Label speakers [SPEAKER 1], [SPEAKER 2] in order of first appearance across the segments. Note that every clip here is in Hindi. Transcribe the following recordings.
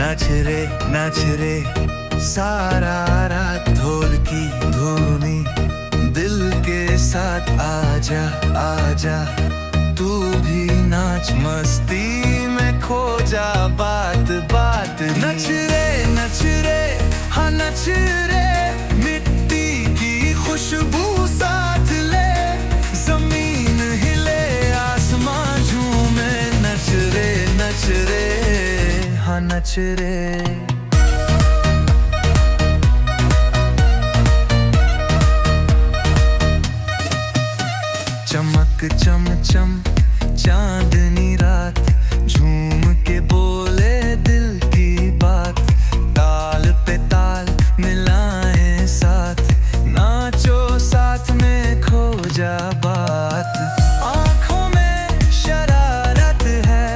[SPEAKER 1] नाच रे सारा रात ढोल की धुनी, दिल के साथ आजा आजा तू भी नाच, मस्ती में खो जा, बात बात नच रे हाँ नच रे, मिट्टी की खुशबू साथ ले, जमीन हिले आसमां झूमे, नच रे हाँ नच रे। चमक चम चम चांदनी रात, झूम के बोले दिल की बात, ताल पे ताल मिलाए साथ, नाचो साथ में खो जा बात। आंखों में शरारत है,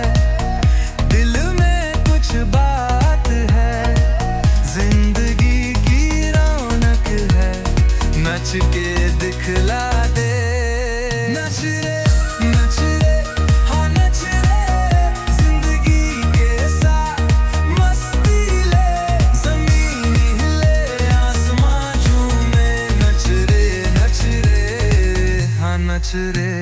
[SPEAKER 1] दिल में कुछ बात है, जिंदगी की रौनक है, नच के दिखला दे। नच रे हाँ नच रे, जिंदगी के साथ मस्ती ले, जमीन हिले आसमां झूमे, नच रे हाँ नच रे।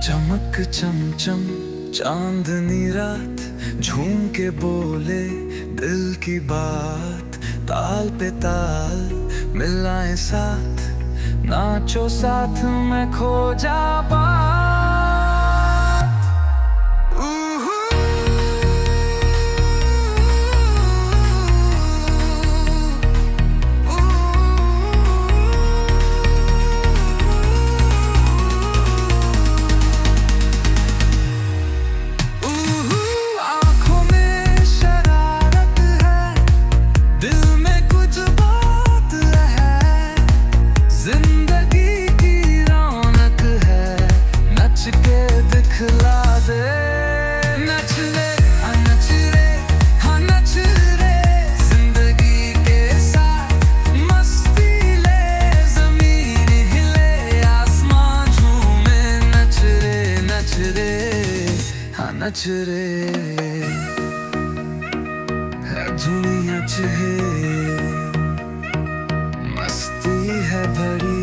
[SPEAKER 1] चमक चमचम चांदनी रात, झूम के बोले दिल की बात, ताल पे ताल मिलाए साथ, नाचो साथ में खो जा बात। नच रे है दुनिया च है, मस्ती है भरी।